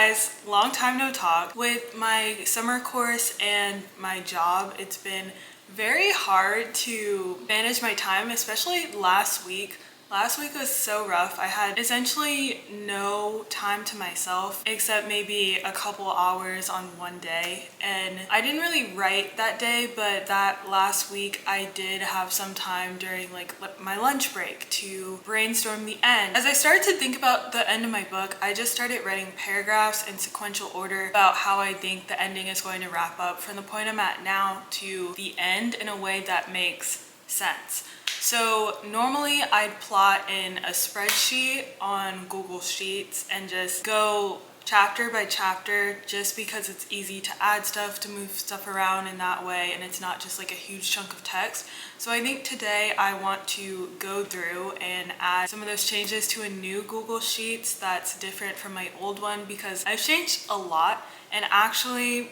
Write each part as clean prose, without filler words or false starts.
guys, long time no talk. With my summer course and my job, it's been very hard to manage my time, especially last week. Last week was so rough. I had essentially no time to myself except maybe a couple hours on one day. And I didn't really write that day, but that last week I did have some time during like my lunch break to brainstorm the end. As I started to think about the end of my book, I just started writing paragraphs in sequential order about how I think the ending is going to wrap up from the point I'm at now to the end in a way that makes sense. So normally I'd plot in a spreadsheet on Google Sheets and just go chapter by chapter just because it's easy to add stuff, to move stuff around in that way, and it's not just like a huge chunk of text. So I think today I want to go through and add some of those changes to a new Google Sheets that's different from my old one because I've changed a lot, and actually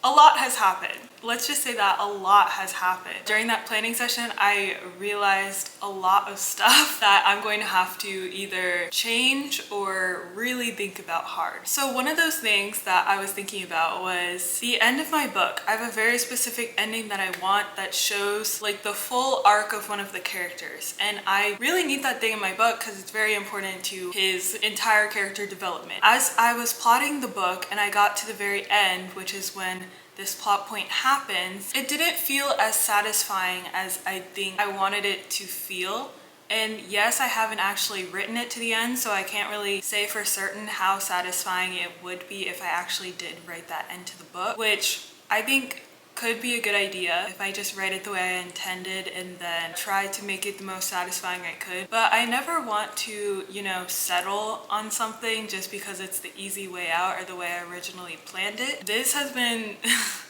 a lot has happened. Let's just say that a lot has happened. During that planning session, I realized a lot of stuff that I'm going to have to either change or really think about hard. So one of those things that I was thinking about was the end of my book. I have a very specific ending that I want that shows like the full arc of one of the characters. And I really need that thing in my book because it's very important to his entire character development. As I was plotting the book and I got to the very end, which is when this plot point happens, it didn't feel as satisfying as I think I wanted it to feel. And yes, I haven't actually written it to the end, so I can't really say for certain how satisfying it would be if I actually did write that end to the book, which I think could be a good idea if I just write it the way I intended and then try to make it the most satisfying I could. But I never want to, settle on something just because it's the easy way out or the way I originally planned it. This has been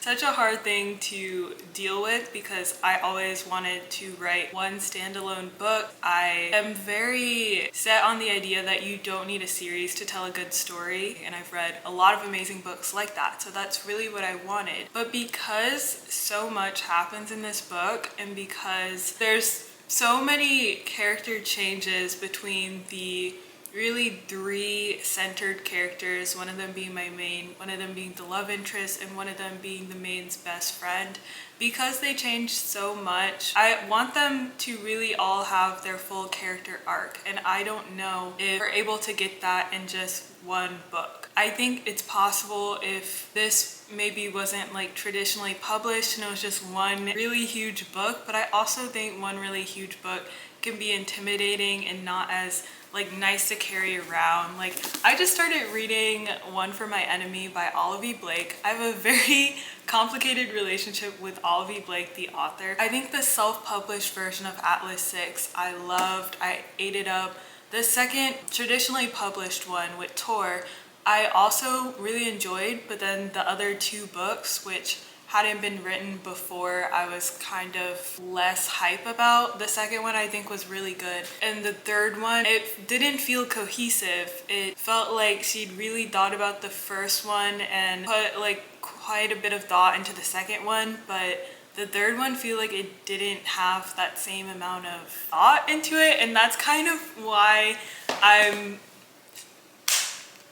such a hard thing to deal with because I always wanted to write one standalone book. I am very set on the idea that you don't need a series to tell a good story, and I've read a lot of amazing books like that, so that's really what I wanted. But because so much happens in this book and because there's so many character changes between the really three centered characters, one of them being my main, one of them being the love interest, and one of them being the main's best friend. Because they changed so much, I want them to really all have their full character arc, and I don't know if we're able to get that in just one book. I think it's possible if this maybe wasn't like traditionally published and it was just one really huge book, but I also think one really huge book can be intimidating and not as like nice to carry around. Like I just started reading One for My Enemy by Olivie Blake. I have a very complicated relationship with Olivie Blake, the author. I think the self-published version of Atlas 6 I loved. I ate it up. The second traditionally published one with Tor I also really enjoyed, but then the other two books, which hadn't been written before, I was kind of less hype about. The second one I think was really good, and the third one, it didn't feel cohesive. It felt like she'd really thought about the first one and put like quite a bit of thought into the second one, but the third one feel like it didn't have that same amount of thought into it, and that's kind of why I'm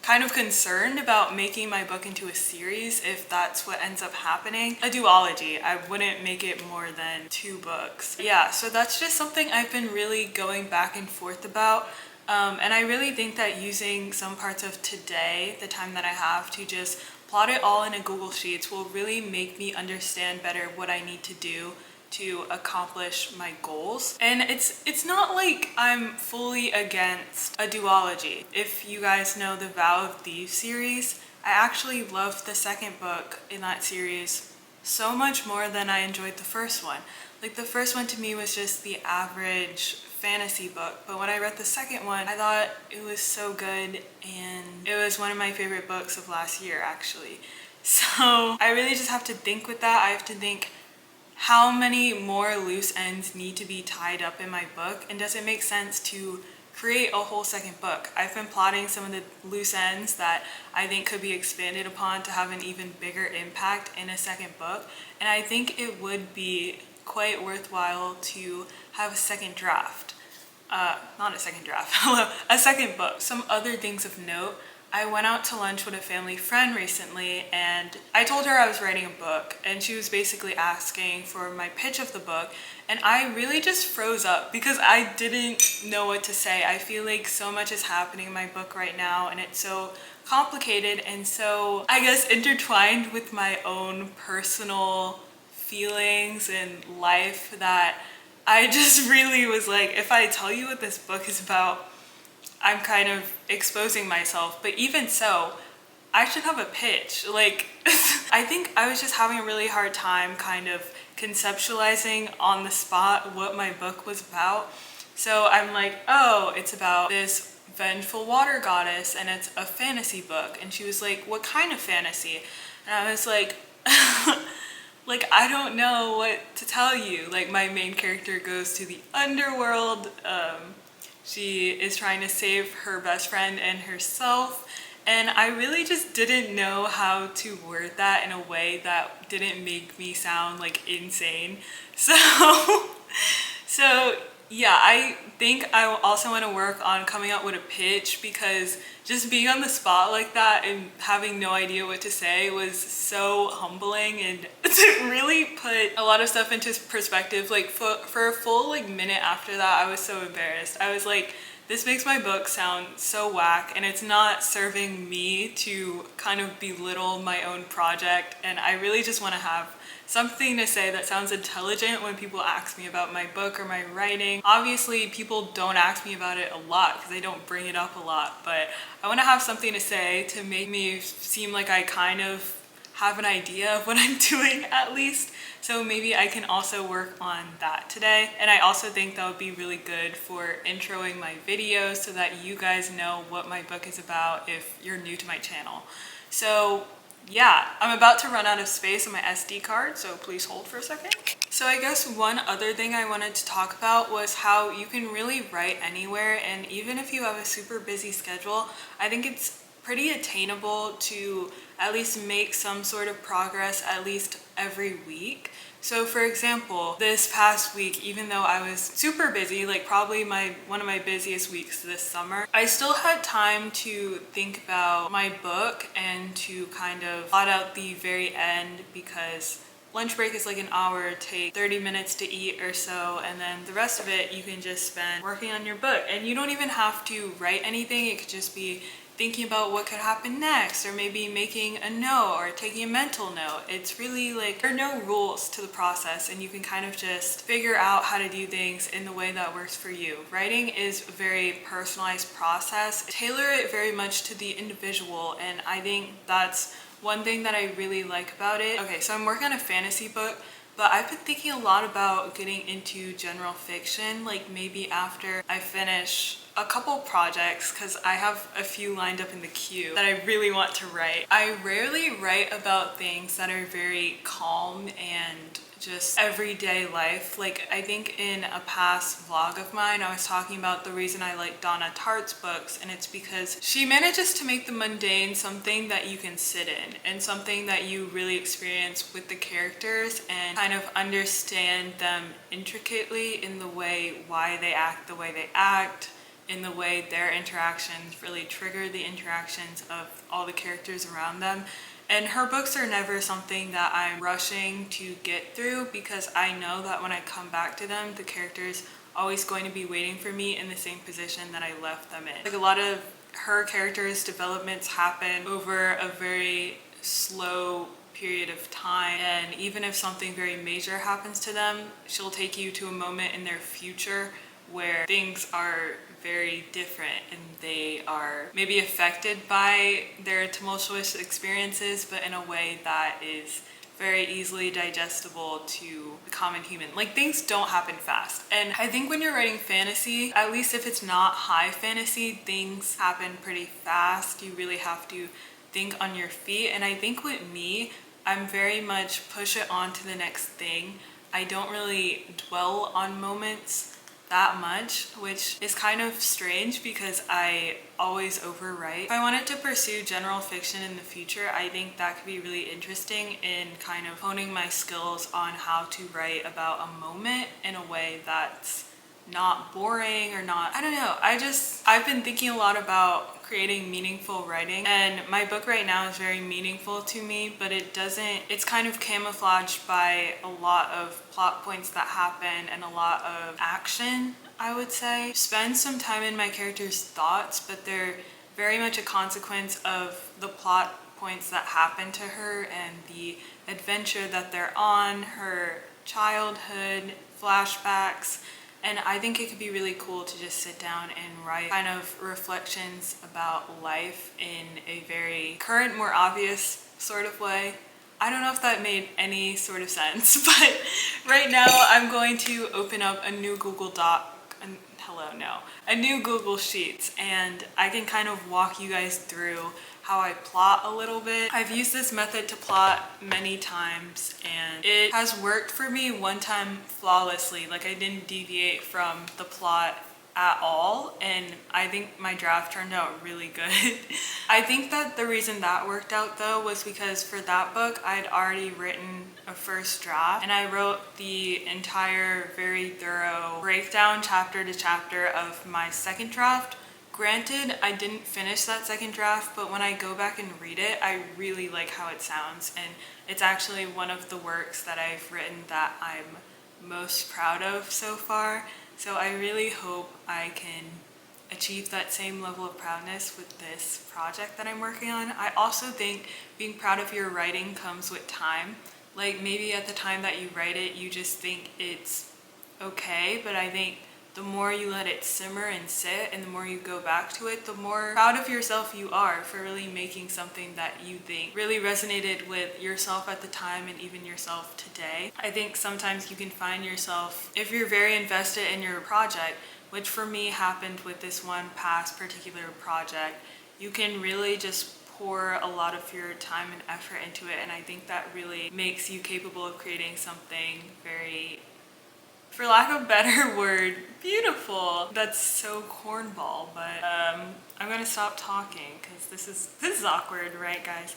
kind of concerned about making my book into a series if that's what ends up happening. A duology, I wouldn't make it more than 2 books. Yeah, so that's just something I've been really going back and forth about. And I really think that using some parts of today, the time that I have to just plot it all in a Google Sheets will really make me understand better what I need to do to accomplish my goals. And it's not like I'm fully against a duology. If you guys know the Vow of Thieves series, I actually loved the second book in that series so much more than I enjoyed the first one. Like the first one to me was just the average fantasy book, but when I read the second one, I thought it was so good, and it was one of my favorite books of last year actually. So I really just have to think with that. I have to think, how many more loose ends need to be tied up in my book, and does it make sense to create a whole second book? I've been plotting some of the loose ends that I think could be expanded upon to have an even bigger impact in a second book, and I think it would be quite worthwhile to have a second draft. Not a second draft, a second book. Some other things of note I went out to lunch with a family friend recently and I told her I was writing a book and she was basically asking for my pitch of the book, and I really just froze up because I didn't know what to say. I feel like so much is happening in my book right now and it's so complicated and so, I guess, intertwined with my own personal feelings and life that I just really was like, if I tell you what this book is about, I'm kind of exposing myself. But even so, I should have a pitch. Like, I think I was just having a really hard time kind of conceptualizing on the spot what my book was about. So I'm like, oh, it's about this vengeful water goddess and it's a fantasy book. And she was like, what kind of fantasy? And I was like, like, I don't know what to tell you. Like, my main character goes to the underworld. She is trying to save her best friend and herself. And I really just didn't know how to word that in a way that didn't make me sound like insane. So, so yeah, I think I also want to work on coming up with a pitch because just being on the spot like that and having no idea what to say was so humbling, and to really put a lot of stuff into perspective. Like for a full like minute after that, I was so embarrassed. I was like, this makes my book sound so whack and it's not serving me to kind of belittle my own project, and I really just want to have something to say that sounds intelligent when people ask me about my book or my writing. Obviously, people don't ask me about it a lot because they don't bring it up a lot, but I want to have something to say to make me seem like I kind of have an idea of what I'm doing at least. So maybe I can also work on that today. And I also think that would be really good for introing my videos so that you guys know what my book is about if you're new to my channel. So yeah, I'm about to run out of space on my SD card, so please hold for a second. So I guess one other thing I wanted to talk about was how you can really write anywhere, and even if you have a super busy schedule, I think it's pretty attainable to at least make some sort of progress at least every week. So for example, this past week, even though I was super busy, like probably one of my busiest weeks this summer, I still had time to think about my book and to kind of plot out the very end, because lunch break is like an hour, take 30 minutes to eat or so, and then the rest of it you can just spend working on your book. And you don't even have to write anything, it could just be thinking about what could happen next, or maybe making a note or taking a mental note. It's really like there are no rules to the process and you can kind of just figure out how to do things in the way that works for you. Writing is a very personalized process. Tailor it very much to the individual, and I think that's one thing that I really like about it. Okay, so I'm working on a fantasy book, but I've been thinking a lot about getting into general fiction, like maybe after I finish a couple projects, because I have a few lined up in the queue that I really want to write. I rarely write about things that are very calm and just everyday life. Like, I think in a past vlog of mine, I was talking about the reason I like Donna Tartt's books, and it's because she manages to make the mundane something that you can sit in and something that you really experience with the characters and kind of understand them intricately in the way why they act the way they act, in the way their interactions really trigger the interactions of all the characters around them. And her books are never something that I'm rushing to get through, because I know that when I come back to them, the character's always going to be waiting for me in the same position that I left them in. Like, a lot of her characters' developments happen over a very slow period of time, and even if something very major happens to them, she'll take you to a moment in their future where things are very different and they are maybe affected by their tumultuous experiences, but in a way that is very easily digestible to the common human. Like, things don't happen fast. And I think when you're writing fantasy, at least if it's not high fantasy, things happen pretty fast. You really have to think on your feet. And I think with me, I'm very much push it on to the next thing. I don't really dwell on moments that much, which is kind of strange because I always overwrite. If I wanted to pursue general fiction in the future, I think that could be really interesting in kind of honing my skills on how to write about a moment in a way that's not boring or not, I don't know. I've been thinking a lot about creating meaningful writing, and my book right now is very meaningful to me, but it's kind of camouflaged by a lot of plot points that happen and a lot of action, I would say. Spend some time in my character's thoughts, but they're very much a consequence of the plot points that happen to her and the adventure that they're on, her childhood, flashbacks. And I think it could be really cool to just sit down and write kind of reflections about life in a very current, more obvious sort of way. I don't know if that made any sort of sense, but right now I'm going to open up a new Google Doc, a new Google Sheets, and I can kind of walk you guys through how I plot a little bit. I've used this method to plot many times and it has worked for me one time flawlessly. Like, I didn't deviate from the plot at all, and I think my draft turned out really good. I think that the reason that worked out though was because for that book I'd already written a first draft, and I wrote the entire very thorough breakdown chapter to chapter of my second draft. Granted, I didn't finish that second draft, but when I go back and read it, I really like how it sounds, and it's actually one of the works that I've written that I'm most proud of so far. So I really hope I can achieve that same level of proudness with this project that I'm working on. I also think being proud of your writing comes with time. Like, maybe at the time that you write it, you just think it's okay, but I think the more you let it simmer and sit and the more you go back to it, the more proud of yourself you are for really making something that you think really resonated with yourself at the time and even yourself today. I think sometimes you can find yourself, if you're very invested in your project, which for me happened with this one past particular project, you can really just pour a lot of your time and effort into it, and I think that really makes you capable of creating something very, for lack of a better word, beautiful. That's so cornball, but I'm gonna stop talking because this is awkward, right, guys?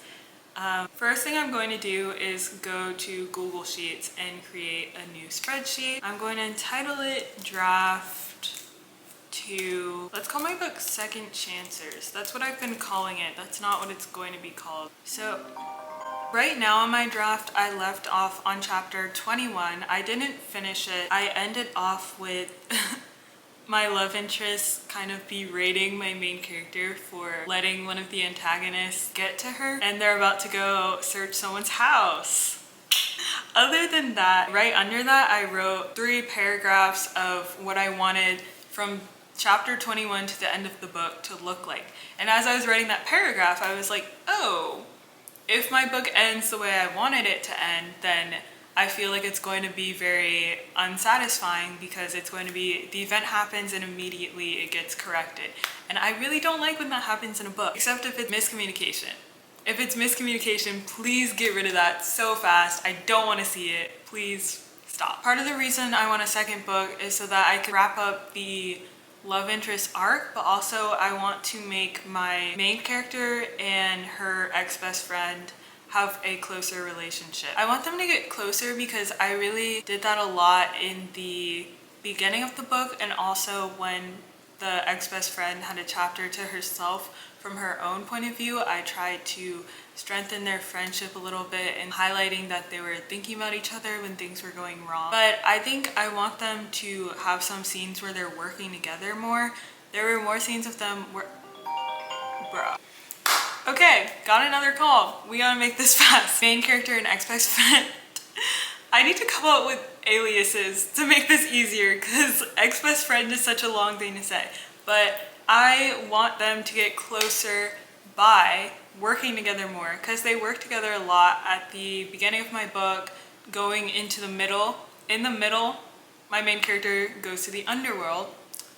First thing I'm going to do is go to Google Sheets and create a new spreadsheet. I'm going to entitle it Draft 2. Let's call my book Second Chancers. That's what I've been calling it. That's not what it's going to be called. So right now in my draft, I left off on chapter 21. I didn't finish it. I ended off with my love interest kind of berating my main character for letting one of the antagonists get to her, and they're about to go search someone's house. Other than that, right under that, I wrote 3 paragraphs of what I wanted from chapter 21 to the end of the book to look like. And as I was writing that paragraph, I was like, oh, if my book ends the way I wanted it to end, then I feel like it's going to be very unsatisfying because it's going to be, the event happens and immediately it gets corrected. And I really don't like when that happens in a book, except if it's miscommunication. If it's miscommunication, please get rid of that so fast. I don't want to see it. Please stop. Part of the reason I want a second book is so that I can wrap up the love interest arc, but also I want to make my main character and her ex-best friend have a closer relationship. I want them to get closer because I really did that a lot in the beginning of the book, and also when the ex-best friend had a chapter to herself from her own point of view, I tried to strengthen their friendship a little bit and highlighting that they were thinking about each other when things were going wrong. But I think I want them to have some scenes where they're working together more. There were more scenes of them where... Bruh. Okay, got another call. We gotta make this fast. Main character and ex-best friend. I need to come up with aliases to make this easier because ex-best friend is such a long thing to say. But I want them to get closer by working together more, because they work together a lot at the beginning of my book, going into the middle. In the middle, my main character goes to the underworld,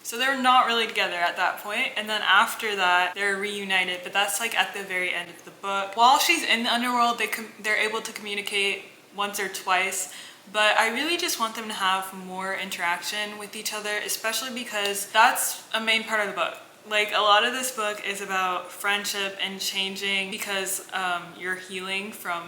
so they're not really together at that point, and then after that they're reunited, but that's like at the very end of the book. While she's in the underworld, they're able to communicate once or twice, but I really just want them to have more interaction with each other, especially because that's a main part of the book. Like, a lot of this book is about friendship and changing because you're healing from,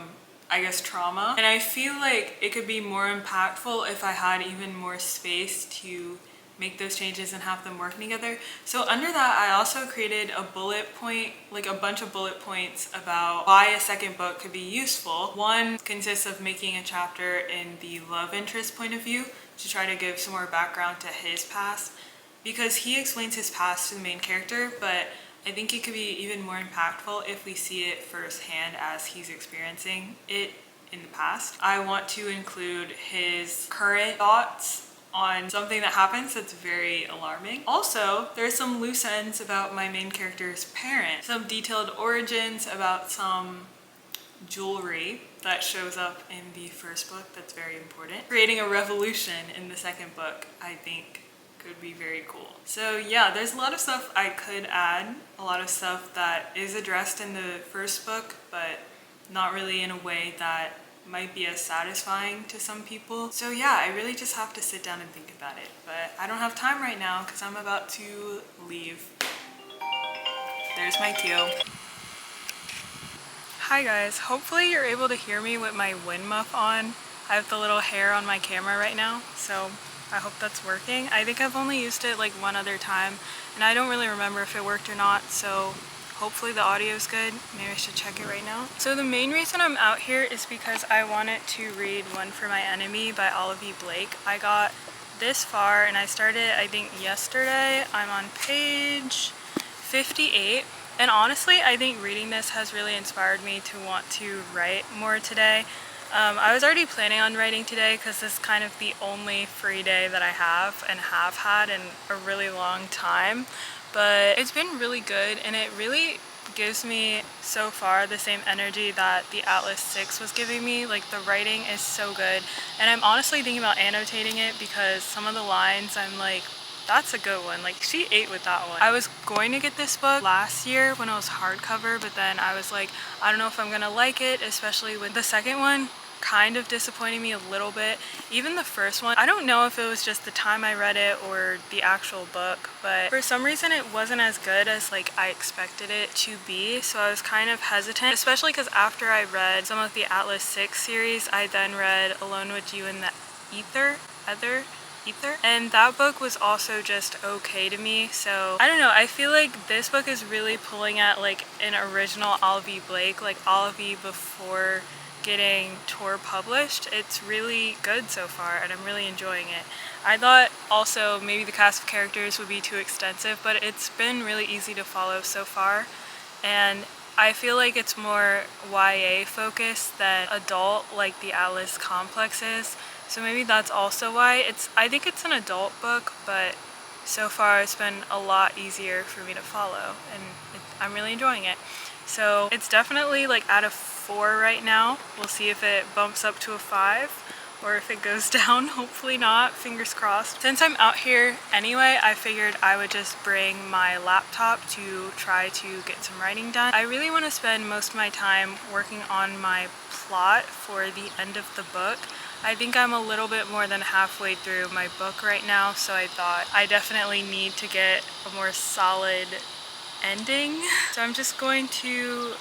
I guess, trauma. And I feel like it could be more impactful if I had even more space to make those changes and have them working together. So under that, I also created a bullet point, like a bunch of bullet points about why a second book could be useful. One consists of making a chapter in the love interest point of view to try to give some more background to his past, because he explains his past to the main character, but I think it could be even more impactful if we see it firsthand as he's experiencing it in the past. I want to include his current thoughts on something that happens that's very alarming. Also, there's some loose ends about my main character's parents, some detailed origins about some jewelry that shows up in the first book that's very important. Creating a revolution in the second book, I think, could be very cool. So yeah, there's a lot of stuff I could add, a lot of stuff that is addressed in the first book, but not really in a way that might be as satisfying to some people. So yeah, I really just have to sit down and think about it, but I don't have time right now because I'm about to leave. There's my cue. Hi guys, hopefully you're able to hear me with my wind muff on. I have the little hair on my camera right now, so I hope that's working. I think I've only used it like one other time and I don't really remember if it worked or not, so hopefully the audio is good. Maybe I should check it right now. So the main reason I'm out here is because I wanted to read One for My Enemy by Olivie Blake. I got this far and I started, I think, yesterday. I'm on page 58. And honestly, I think reading this has really inspired me to want to write more today. I was already planning on writing today because this is kind of the only free day that I have and have had in a really long time. But it's been really good and it really gives me so far the same energy that the Atlas 6 was giving me. Like, the writing is so good and I'm honestly thinking about annotating it because some of the lines I'm like, that's a good one. Like, she ate with that one. I was going to get this book last year when it was hardcover, but then I was like, I don't know if I'm gonna like it, especially with the second one kind of disappointing me a little bit. Even the first one, I don't know if it was just the time I read it or the actual book, but for some reason it wasn't as good as like I expected it to be, so I was kind of hesitant, especially because after I read some of the Atlas 6 series, I then read Alone with You in the Ether, and that book was also just okay to me. So I don't know, I feel like this book is really pulling at like an original Olivie Blake, like Olivie before getting Tor published. It's really good so far and I'm really enjoying it. I thought also maybe the cast of characters would be too extensive, but it's been really easy to follow so far, and I feel like it's more YA focused than adult like the Atlas Complex is. So maybe that's also why I think it's an adult book, but so far it's been a lot easier for me to follow and I'm really enjoying it. So it's definitely like out of 4 right now. We'll see if it bumps up to a 5 or if it goes down. Hopefully not, fingers crossed. Since I'm out here anyway, I figured I would just bring my laptop to try to get some writing done. I really want to spend most of my time working on my plot for the end of the book. I think I'm a little bit more than halfway through my book right now, so I thought I definitely need to get a more solid ending. So I'm just going to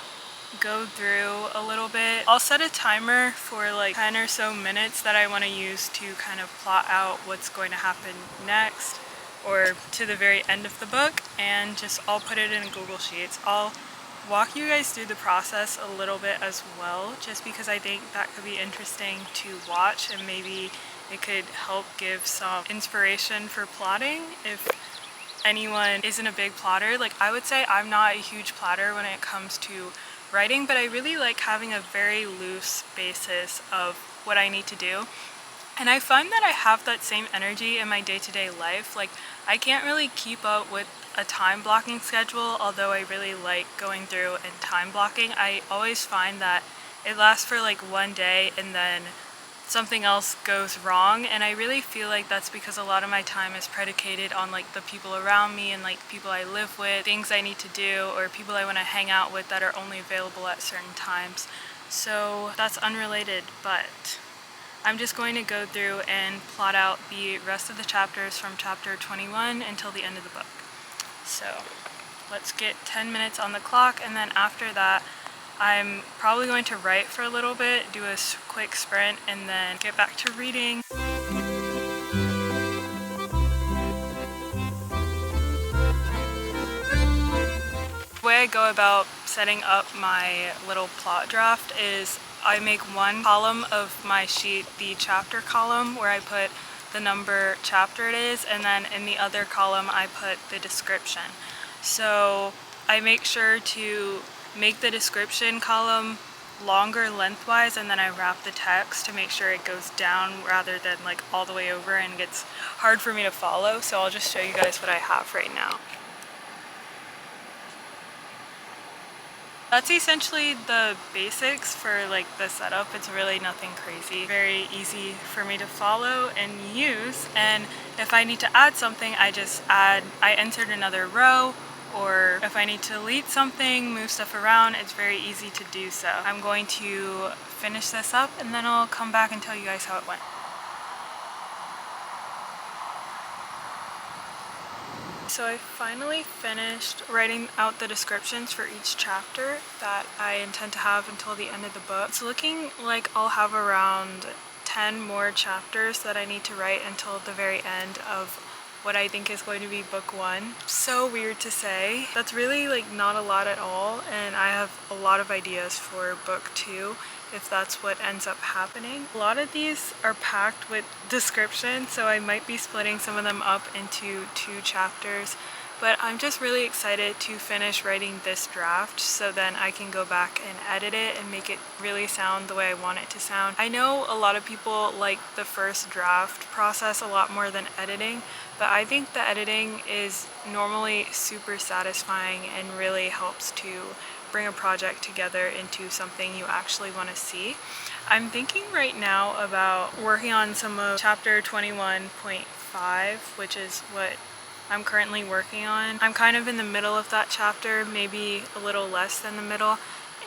go through a little bit. I'll set a timer for like 10 or so minutes that I want to use to kind of plot out what's going to happen next or to the very end of the book, and I'll put it in Google Sheets. I'll walk you guys through the process a little bit as well, just because I think that could be interesting to watch and maybe it could help give some inspiration for plotting if anyone isn't a big plotter. Like, I would say I'm not a huge plotter when it comes to writing, but I really like having a very loose basis of what I need to do. And I find that I have that same energy in my day-to-day life. Like, I can't really keep up with a time blocking schedule, although I really like going through and time blocking. I always find that it lasts for like one day and then something else goes wrong, and I really feel like that's because a lot of my time is predicated on like the people around me and like people I live with, things I need to do, or people I want to hang out with that are only available at certain times. So that's unrelated, but I'm just going to go through and plot out the rest of the chapters from chapter 21 until the end of the book. So let's get 10 minutes on the clock, and then after that I'm probably going to write for a little bit, do a quick sprint, and then get back to reading. I go about setting up my little plot draft is I make one column of my sheet the chapter column where I put the number chapter it is, and then in the other column I put the description. So I make sure to make the description column longer lengthwise, and then I wrap the text to make sure it goes down rather than like all the way over and gets hard for me to follow. So I'll just show you guys what I have right now. That's essentially the basics for like the setup. It's really nothing crazy. Very easy for me to follow and use. And if I need to add something, I insert another row, or if I need to delete something, move stuff around, it's very easy to do so. I'm going to finish this up and then I'll come back and tell you guys how it went. So I finally finished writing out the descriptions for each chapter that I intend to have until the end of the book. It's looking like I'll have around 10 more chapters that I need to write until the very end of what I think is going to be book 1. So weird to say. That's really like not a lot at all, and I have a lot of ideas for book 2 if that's what ends up happening. A lot of these are packed with descriptions, so I might be splitting some of them up into 2 chapters. But I'm just really excited to finish writing this draft so then I can go back and edit it and make it really sound the way I want it to sound. I know a lot of people like the first draft process a lot more than editing, but I think the editing is normally super satisfying and really helps to bring a project together into something you actually want to see. I'm thinking right now about working on some of chapter 21.5, which is what I'm currently working on. I'm kind of in the middle of that chapter, maybe a little less than the middle,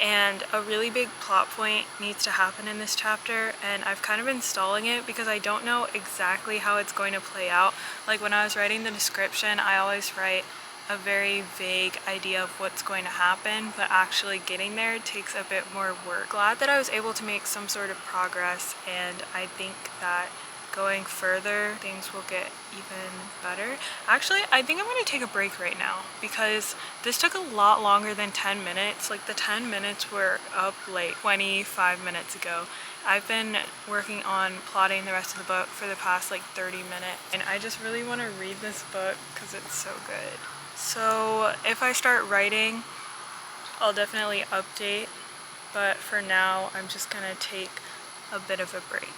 and a really big plot point needs to happen in this chapter, and I've kind of been stalling it because I don't know exactly how it's going to play out. Like when I was writing the description, I always write a very vague idea of what's going to happen, but actually getting there takes a bit more work. Glad that I was able to make some sort of progress, and I think that going further, things will get even better. Actually, I think I'm going to take a break right now because this took a lot longer than 10 minutes. Like the 10 minutes were up like 25 minutes ago. I've been working on plotting the rest of the book for the past like 30 minutes, and I just really want to read this book because it's so good. So if I start writing, I'll definitely update, but for now, I'm just going to take a bit of a break.